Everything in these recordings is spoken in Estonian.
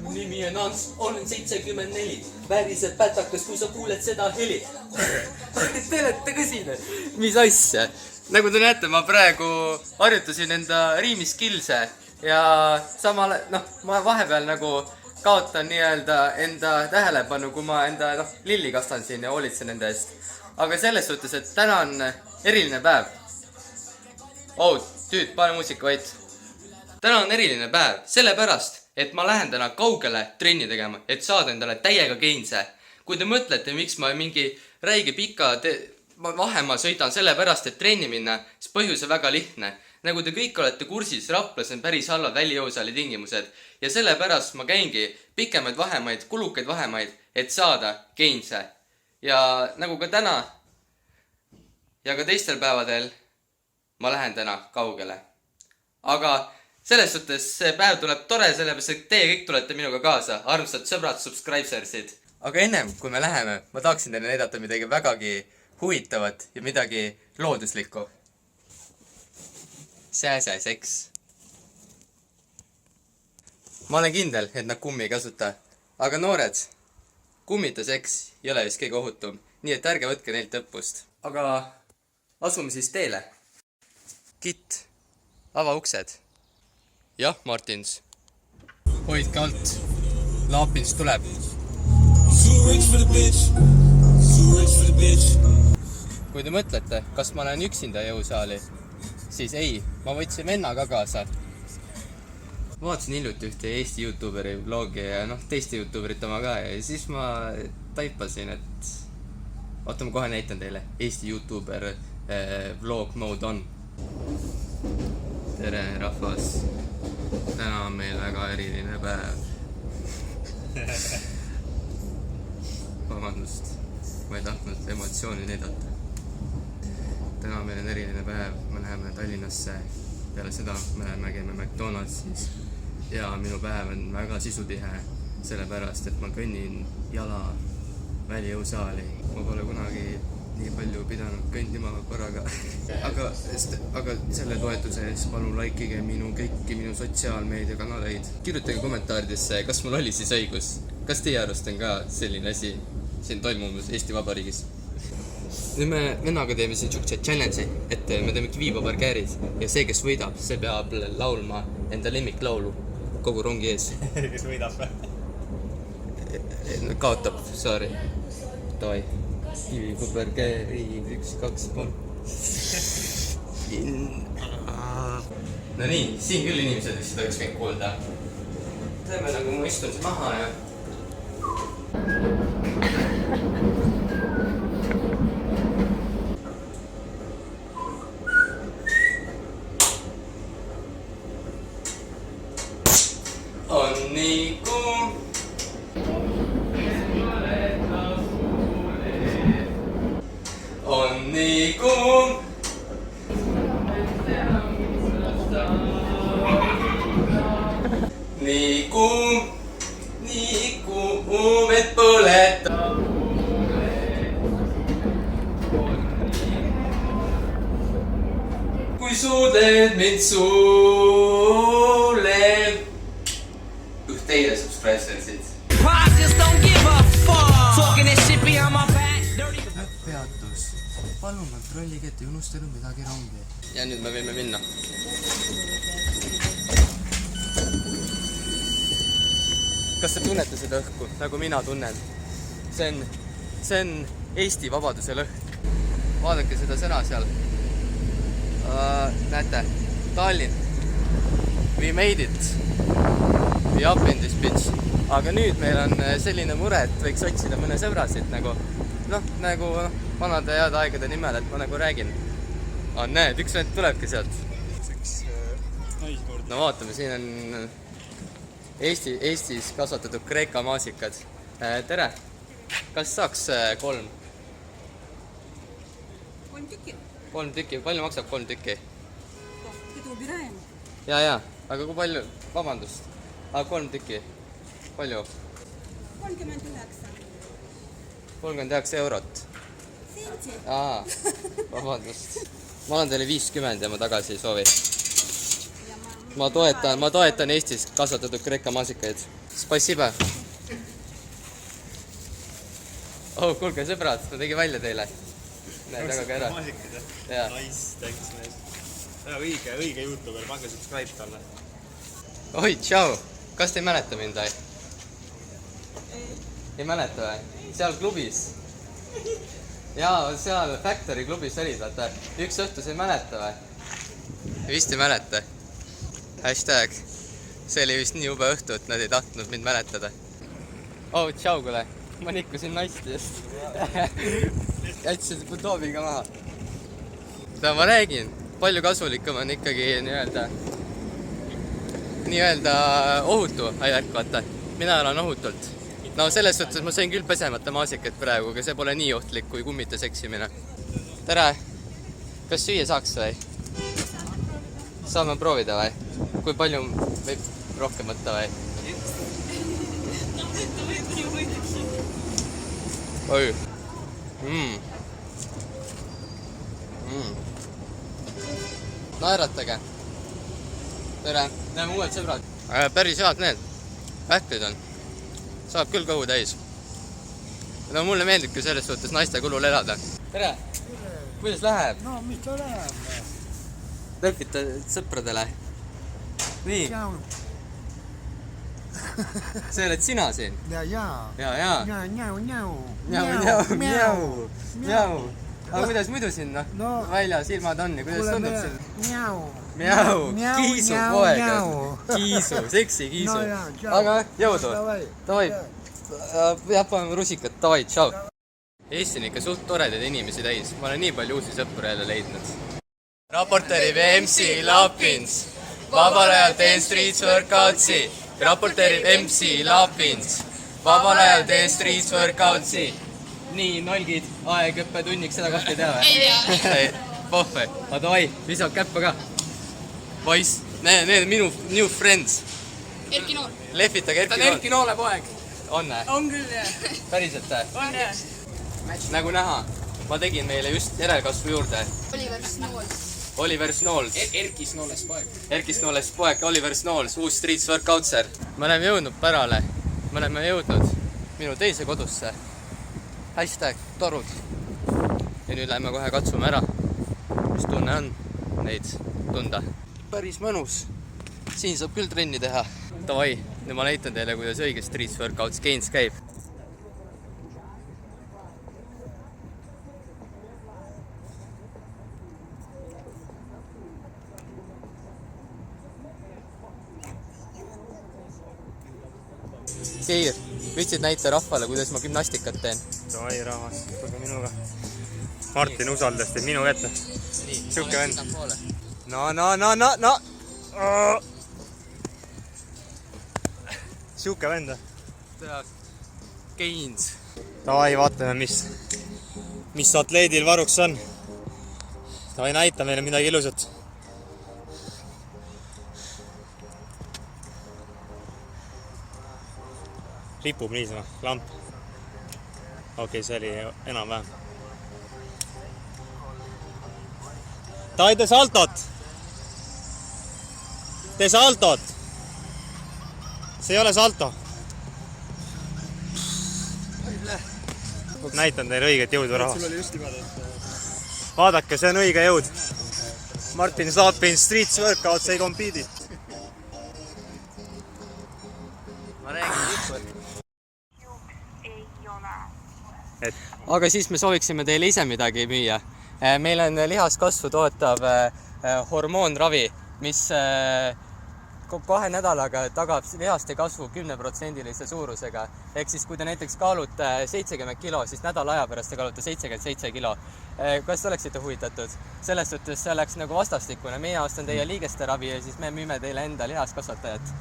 Mu nimi on Ants, olen 74. Väriseb pätakas, kui sa kuuled seda heli. Te olete ka siin. Mis asja? Nagu te näete, ma praegu harjutasin enda riimiskillse ja samal, ma vahepeal nagu kaotan nii-öelda enda tähelepanu, kui ma enda lilli kastan siin ja hoolitsen enda eest. Aga selles suhtes, et täna on eriline päev. Tüüd, pane muusika vait. Täna on eriline päev, sellepärast, et ma lähen täna kaugele trenni tegema, et saada endale täiega geinse. Kui te mõtlete, miks ma mingi räige pika vahemaa sõidan sellepärast, et trenni minna, siis põhjus on väga lihtne. Nagu te kõik olete kursis, Raplas on päris halvad väljõusaali tingimused ja sellepärast ma käingi pikemaid vahemaid, kulukaid vahemaid, et saada geinse. Ja nagu ka täna ja ka teistel päevadel ma lähen täna kaugele. Aga selles suhtes see päev tuleb tore, sellepärast et teie kõik tulete minuga kaasa, armsad sõbrad, subscribersid. Aga ennem, kui me läheme, ma tahaksin teile näidata midagi vägagi huvitavat ja midagi looduslikku. Seks. Ma olen kindel, et nad kummi ei kasuta. Aga noored, kummita seks ei ole vist kõige ohutum, nii et ärge võtke neilt õppust. Aga asume siis teele. Kitt, ava uksed. Jah, Martins. Hoidke alt. Laapins tuleb. Kui te mõtlete, kas ma olen üksinda jõusaali, siis ei, ma võtsin venna ka kaasa. Vaatasin hiljuti ühte Eesti YouTuberi vlogi ja teiste YouTuberite oma ka ja siis ma taipasin, et oota, ma kohe näitan teile. Eesti YouTuber vlog mode on. Tere, rahvas. Täna on meil väga eriline päev. Vabandust, ma ei tahtnud emotsiooni näidata. Täna on meil eriline päev, me läheme Tallinnasse. Peale seda me käime McDonaldsis ja minu päev on väga sisutihe, sellepärast, et ma kõnnin jala väljõusaali. Ma pole kunagi nii palju pidanud kõndima korraga. Aga selle toetuse eest palun laikige kõiki minu sotsiaalmeediakanaleid. Kirjutage kommentaaridesse, kas mul oli siis õigus. Kas teie arust on ka selline asi siin toimumas Eesti Vabariigis? Nüüd me vennaga teeme siin siukse challenge'i, et me teeme kivipaberkäärid ja see, kes võidab, see peab laulma enda lemmiklaulu kogu rongi ees. Kes võidab või? Kaotab, sorry. Davai. Kivipaberkäärid, 1, 2, 3. No nii, siin küll inimesed vist oleks kõik kuulda. Teeme nagu ma istun siin maha ja... On nii kuum. On nii kuum. Nii kuum, et põletab. Kui suudled mind suule. Teile subscribersid. Peatus. Palun kontrollige, et ei unustanud midagi rongi. Ja nüüd me võime minna. Kas te tunnete seda õhku, nagu mina tunnen? See on Eesti vabaduse lõhn. Vaadake seda sõna seal. Näete, Tallinn. We made it. We up in this bitch. Aga nüüd meil on selline mure, et võiks otsida mõne sõbrasid nagu vanade heade aegade nimel, et ma nagu räägin. Näed, üks vend tulebki sealt. No vaatame, siin on Eestis kasvatatud kreeka maasikad. Tere! Kas saaks 3? 3 tükki. 3 tükki, palju maksab 3 tükki? Seda ubiraем. Ja, aga kui palju, vabandust, aga 3 tükki, palju? 39. 39 eurot. Senti. Vabandust. Ma olen teile 50 ja ma tagasi ei soovi. Ja ma toetan Eestis kasvatatud Kreeka maasikaid. Spasiba. Oh, kuulge sõbrad, ma tegin välja teile. Näed, väga ka ära. Jaa. Nice, thanks, mees. Õige YouTuber, pange subscribe talle. Oi, tšau. Kas te ei mäleta mind või? Ei mäleta või? Seal klubis. Jaa, seal Factory klubis olid, vaata. Üks õhtus ei mäleta või? Vist ei mäleta. Hashtag. See oli vist nii jube õhtu, et nad ei tahtnud mind mäletada. Oh, tšau, kuule. Ma nikkusin naist just. Jätsin Butoviga maha. Ma räägin, palju kasulikum on ikkagi nii-öelda ohutu värk, vaata. Mina elan ohutult. No selles suhtes ma sain küll pesemata maasikaid praegu, aga see pole nii ohtlik kui kummita seksimine. Tere! Kas süüa saaks või? Saame proovida või? Kui palju võib rohkem võtta või? Oi! Naeratage! Tere! Näeme uued sõbrad! Päris head need. Ähklid on. Saab küll kõhu täis. No mulle meeldibki selles suhtes naiste kulul elada. Tere! Kuidas läheb? No, mis ta läheb? Lõpita sõpradele. Nii. See oled sina siin? Jaa. Njau. Aga kuidas muidu siin, noh? Väljas ilmad on ja kuidas tundub siin? Mjau. Kiisu poeg. Kiisu, seksi kiisu. Aga jõudu. Davai. Jah, paneme rusikat. Davai, tšau. Eesti on ikka suht toredaid inimesi täis. Ma olen nii palju uusi sõpru jälle leidnud. Raporteerib MC Lapins. Vabal ajal teen streets workoutsi. Raporteerib MC Lapins. Vabal ajal teen streets workoutsi. Nii, nolgid, aeg õppetunniks, seda kohta ei tea või? Ei tea. Pohve. Aga davai, lisab käppa ka. Poiss, need on minu new friends. Erki Nool. Lehvitage Erki Nool. Ta on Erki Noole poeg. On või? On küll, jah. Päriselt või? On, jah. Nagu näha, ma tegin meile just järelkasvu juurde. Oliver Snools. Erki Snooles poeg. Erki Snooles poeg, Oliver Snools, uus streets workoutser. Me oleme jõudnud pärale. Me oleme jõudnud minu teise kodusse. Hashtag torud. Ja nüüd lähme kohe katsume ära, mis tunne on neid tunda. Päris mõnus. Siin saab küll trenni teha. Davai, nüüd ma näitan teile, kuidas õige streets workouts gains käib. Keir, võtsid näita rahvale, kuidas ma gümnastikat teen? Davai, rahvas, tulge minuga. Martin usaldas teid minu kätte. Siuke vend. No. Siuke vend. Gains. Davai, vaatame, mis atleedil varuks on. Davai, näita meile midagi ilusat. Ripub niisama, lamp. Okei, see oli enam-vähem. Davai, tee saltot! Tee saltot! See ei ole salto. Näitan teile õiget jõudu rahvas. Vaadake, see on õige jõud. Martin Saapin streets workouts ei kompiidi. Ma räägin tipud. Aga siis me sooviksime teile ise midagi müüa. Meil on lihaskasvu tootav hormoonravi, mis 2 nädalaga tagab lihaste kasvu 10% suurusega. Ehk siis kui te näiteks kaalute 70 kilo, siis nädala aja pärast te kaalute 77 kilo. Kas te oleksite huvitatud? Selles suhtes see oleks nagu vastastikune. Meie ostan teie liigeste ravi ja siis me müüme teile enda lihaskasvatajat.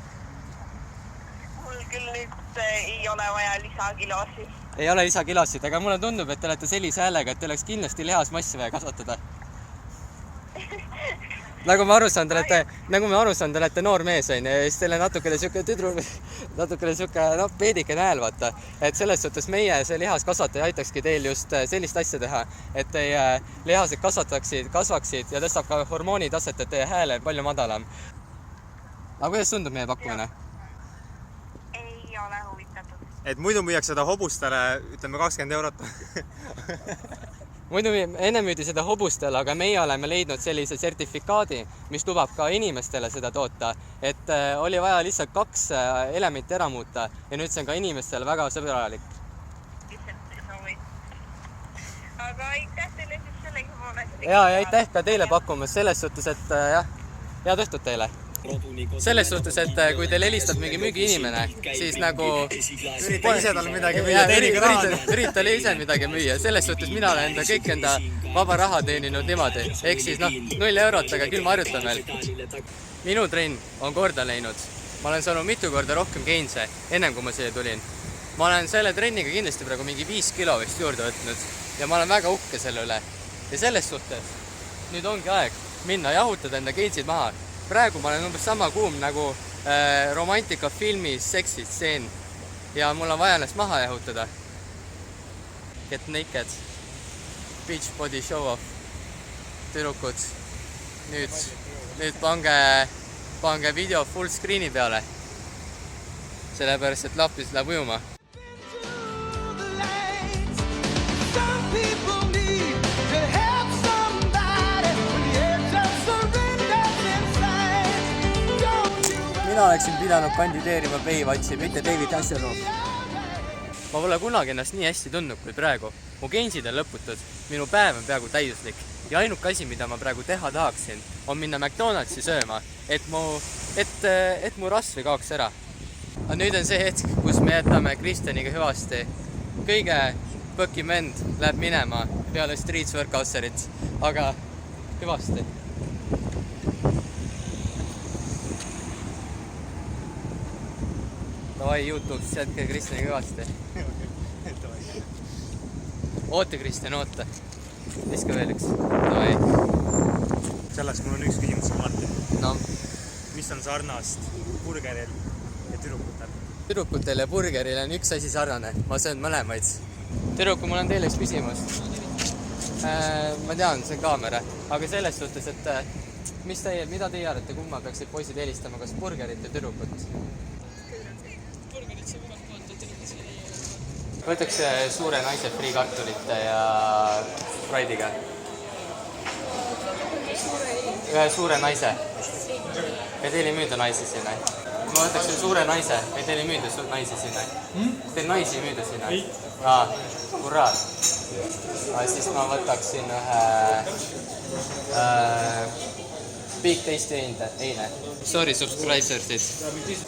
Mul küll nüüd ei ole vaja lisakilosid. Ei ole lisakilosid, aga mulle tundub, et te olete sellise häälega, et te oleks kindlasti lihasmassi vaja kasvatada. Nagu me aru saan, te olete noor mees, on ja siis teile natukene siuke peedike hääl, vaata. Et selles suhtes meie see lihaskasvataja aitakski teil just sellist asja teha, et teie lihased kasvaksid ja tõstab ka hormoonitaset, et teie hääl on palju madalam. aga kuidas tundub meie pakkumine? Ei ole huvitatud. et muidu müüakse seda hobustele, ütleme 20 eurot. Muidu enne müüdi seda hobustele, aga meie oleme leidnud sellise sertifikaadi, mis lubab ka inimestele seda toota. Et oli vaja lihtsalt 2 elementi ära muuta ja nüüd see on ka inimestele väga sõbralik. Aga aitäh teile siis sellegi poolest. Ja aitäh ka teile pakkumas selles suhtes, et jah, head õhtut teile. Selles suhtes, et kui teil helistab mingi müügiinimene, siis nagu ürita ise talle midagi müüa, teenige raha. ürita ise midagi müüa. Selles suhtes mina olen kõik enda vaba raha teeninud niimoodi. Ehk siis 0 eurot, aga küll ma harjutan veel. Minu trenn on korda läinud. Ma olen saanud mitu korda rohkem gainse, ennem kui ma siia tulin. Ma olen selle trenniga kindlasti praegu mingi 5 kilo vist juurde võtnud ja ma olen väga uhke selle üle. Ja selles suhtes nüüd ongi aeg minna jahutada enda gainsid maha. Praegu ma olen umbes sama kuum nagu romantika filmis seksistseen ja mul on vaja ennast maha jahutada. Get naked. Beach body show off. Tüdrukud. Nüüd pange video full screen'i peale. Sellepärast, et lapis läheb ujuma. Mina oleksin pidanud kandideerima Baywatchi, mitte David Hasselhoff. Ma pole kunagi ennast nii hästi tundnud kui praegu. Mu gainsid on lõputud, minu päev on peaaegu täiuslik ja ainuke asi, mida ma praegu teha tahaksin, on minna McDonaldsi sööma, et mu rasv kaoks ära. Aga nüüd on see hetk, kus me jätame Kristjaniga hüvasti. Kõige põkim vend läheb minema peale Streets Workoutserit, aga hüvasti. Davai, YouTube'is jätke Kristjaniga hüvasti. Oota, Kristjan, oota. Viska veel üks. Davai. Selleks mul on üks küsimus, Martin. No. Mis on sarnast burgeril ja tüdrukutel? Tüdrukutel ja burgeril on üks asi sarnane. Ma söön mõlemaid. Tüdruku, mul on teile üks küsimus. Ma tean, see on kaamera. Aga selles suhtes, et mida teie arvate, kumma peaksid poisid eelistama, kas burgerit ja tüdrukut? Võtaks suure naise friikartulite ja fraidiga. Ühe suure naise. Ja teil ei müüda naisi sinna. Ma võtaks suure naise. Ja teil ei müüda naisi sinna. Teil naisi ei müüda sinna. Hurraa. Siis ma võtaksin ühe Big Tasty eine. Sorry, subscribersid.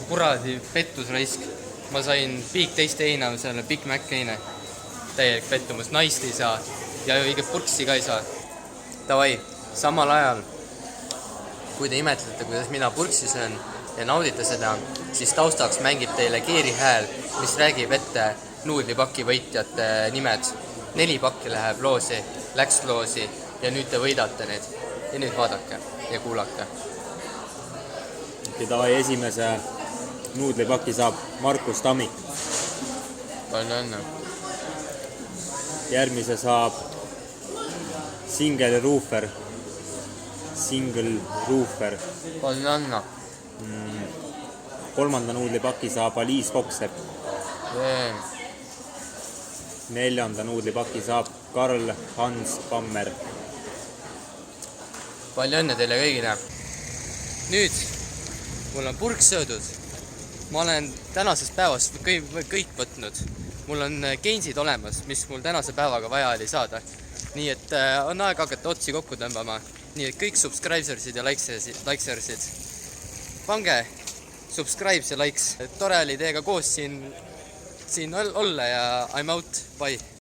Kuradi pettusraisk. Ma sain Big Tasty eine, selle Big Mac eine. Täielik pettumus. Naist ei saa. Ja õige purksi ka ei saa. Davai, samal ajal, kui te imetlete, kuidas mina purksi söön ja naudite seda, siis taustaks mängib teile Keeri hääl, mis räägib ette nuudlipaki võitjate nimed. 4 pakki läheb loosi, läks loosi ja nüüd te võidate need. Ja nüüd vaadake ja kuulake. Ja davai, esimese nuudlipaki saab Markus Tammik. Palju õnne. Järgmise saab Single Roofer. Palju õnne. Kolmanda nuudlipaki saab Aliis Koksepp. 4. nuudlipaki saab Karl-Hans Pammer. Palju õnne teile kõigile. Nüüd mul on purk söödud. Ma olen tänasest päevast kõik võtnud. Mul on gainsid olemas, mis mul tänase päevaga vaja oli saada. Nii et on aeg hakata otsi kokku tõmbama. Nii et kõik subscribersid ja likesersid. Pange subscribes ja likes. Tore oli teiega koos siin olla ja I'm out. Bye.